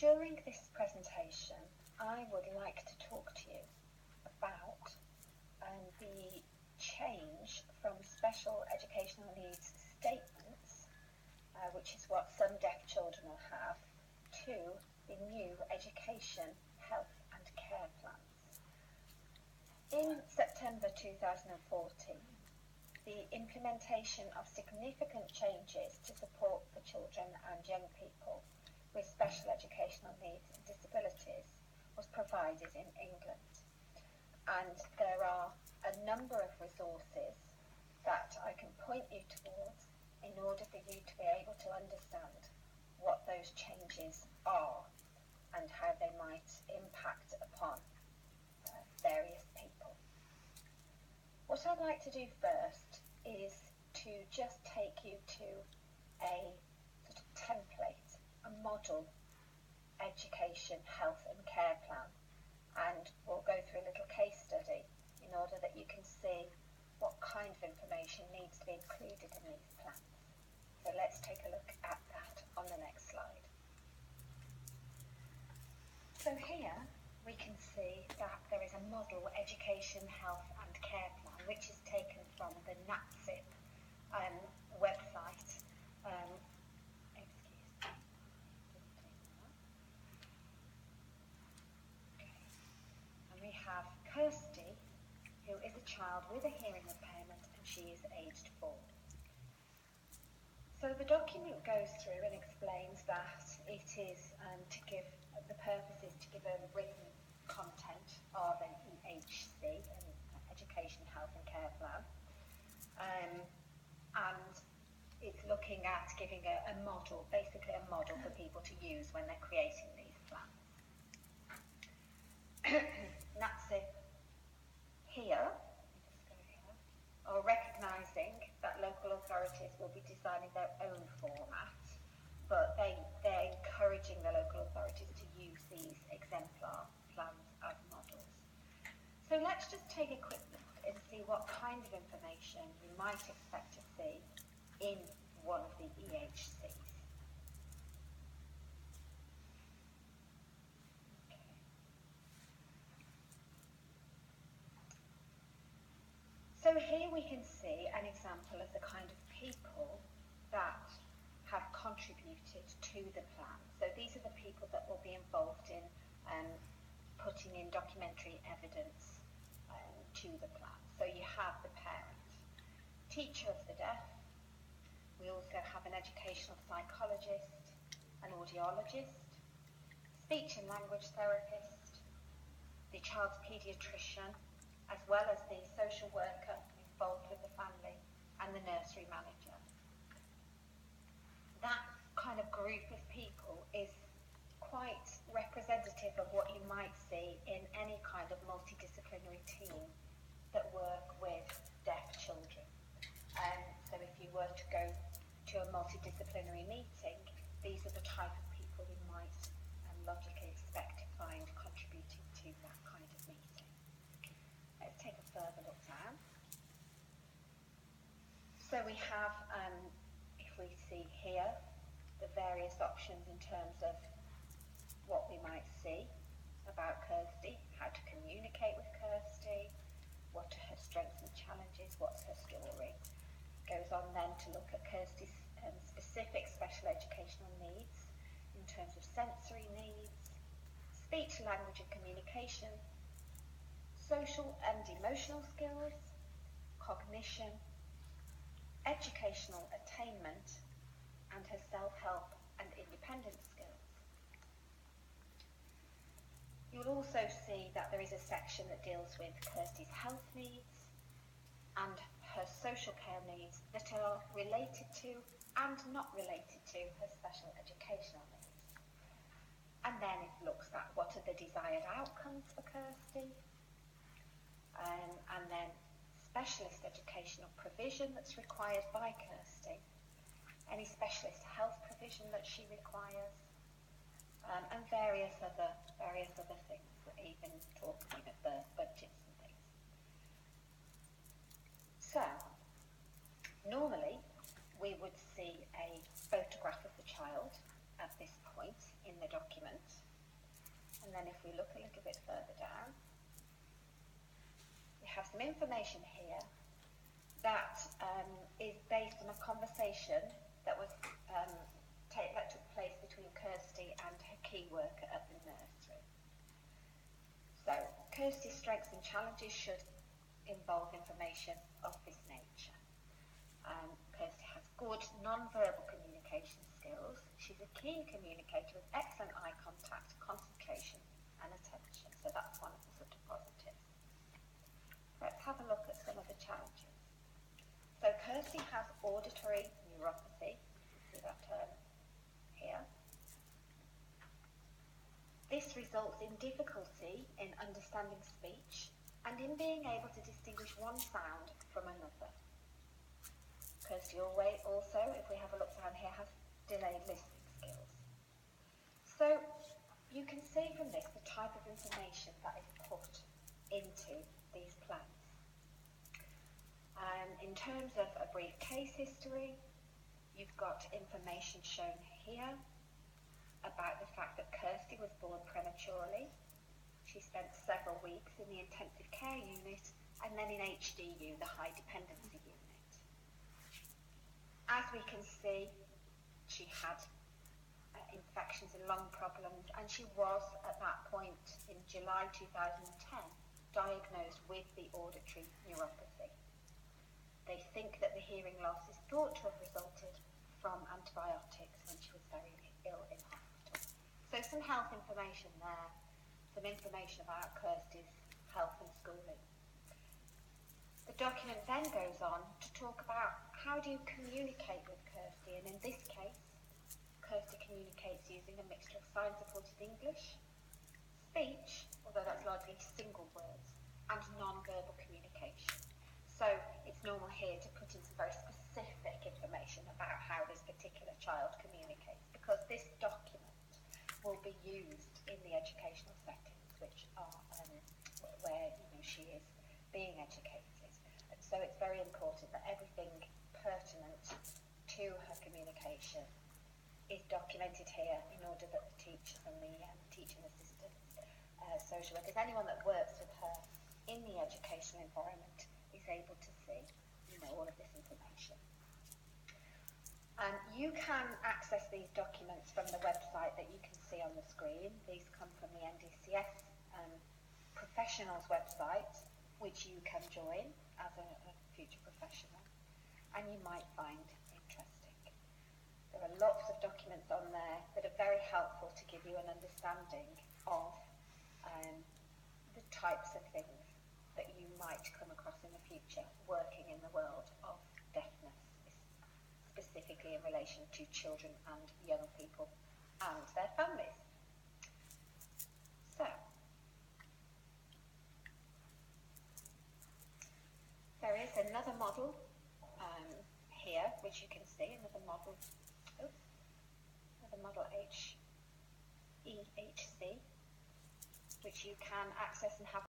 During this presentation, I would like to talk to you about the change from special educational needs statements, which is what some deaf children will have, to the new education, health and care plans. In September 2014, the implementation of significant changes to support the children and young people with special educational needs and disabilities was provided in England. And there are a number of resources that I can point you towards in order for you to be able to understand what those changes are and how they might impact upon various people. What I'd like to do first is to just take you to a sort of template, a model education, health and care plan, and we'll go through a little case study in order that you can see what kind of information needs to be included in these plans. So let's take a look at that on the next slide. So here we can see that there is a model education, health and care plan which is taken from the NATSIP website. And we have Kirsty, who is a child with a hearing impairment, and she is aged 4. So the document goes through and explains that it is the purpose is to give a written content of an EHC, an Education, Health and Care Plan, and it's looking at giving a model, basically a model for people to use when they're creating these plans. NATSIP here, are recognising that local authorities will be designing their own format, but they're encouraging the local authorities to use these exemplar plans as models. So let's just take a quick look and see what kind of information you might expect to see in one of the EHCs. So here we can see an example of the kind of people that have contributed to the plan. So these are the people that will be involved in putting in documentary evidence to the plan. So you have the parent, teacher of the deaf. We also have an educational psychologist, an audiologist, speech and language therapist, the child's paediatrician, as well as the social worker involved with the family and the nursery manager. That kind of group of people is quite representative of what you might see in any kind of multidisciplinary team that work with deaf children. So if you were to go to a multidisciplinary meeting, these are the type of people you might logically expect to find contributing to that kind of meeting. Let's take a further look down. So we have, if we see here, the various options in terms of what we might see about Kirsty, how to communicate with Kirsty, what are her strengths and challenges, what's her story. Goes on then to look at Kirsty's specific special educational needs in terms of sensory needs, speech, language and communication, social and emotional skills, cognition, educational attainment, and her self-help and independence skills. You'll also see that there is a section that deals with Kirsty's health needs and her social care needs that are related to and not related to her special educational needs. And then it looks at what are the desired outcomes for Kirsty, and then specialist educational provision that's required by Kirsty, any specialist health provision that she requires, and various other things, even talking of the budgets and things. So, normally we would see a photograph of the child at this point in the document, And then if we look a little bit further down, we have some information here that is based on a conversation that took place between Kirsty and her key worker at the nursery. So, Kirsty's strengths and challenges should involve information of this nature. Kirsty has good non-verbal communication skills. She's a keen communicator with excellent eye contact, concentration and attention. So that's one of the sort of positives. Let's have a look at some of the challenges. So Kirsty has auditory neuropathy. See that term here. This results in difficulty in understanding speech and in being able to distinguish one sound from another. Kirsty also, if we have a look down here, has delayed listening skills. So you can see from this the type of information that is put into these plans. In terms of a brief case history, you've got information shown here about the fact that Kirsty was born prematurely. She spent several weeks in the intensive care unit and then in HDU, the high dependency unit. As we can see, she had infections and lung problems, and she was at that point in July 2010 diagnosed with the auditory neuropathy. They think that the hearing loss is thought to have resulted from antibiotics when she was very ill in hospital. So some health information there, some information about Kirsty's health and schooling. The document then goes on to talk about how do you communicate with Kirsty, and in this case, Kirsty communicates using a mixture of sign-supported English, speech, although that's largely single words, and non-verbal communication. So it's normal here to put in some very specific information about how this particular child communicates, because this document will be used in the educational settings, which are where she is being educated. And so it's very important that everything pertinent to her communication is documented here in order that the teachers and the teaching assistants, social workers, anyone that works with her in the educational environment is able to see, all of this information. You can access these documents from the website that you can see on the screen. These come from the NDCS professionals website, which you can join as a future professional, and you might find interesting. There are lots of documents on there that are very helpful to give you an understanding of the types of things that you might come across in the future working in the world of deafness, specifically in relation to children and young people and their families. So, there is another model here, which you can see, another model HEHC, which you can access and have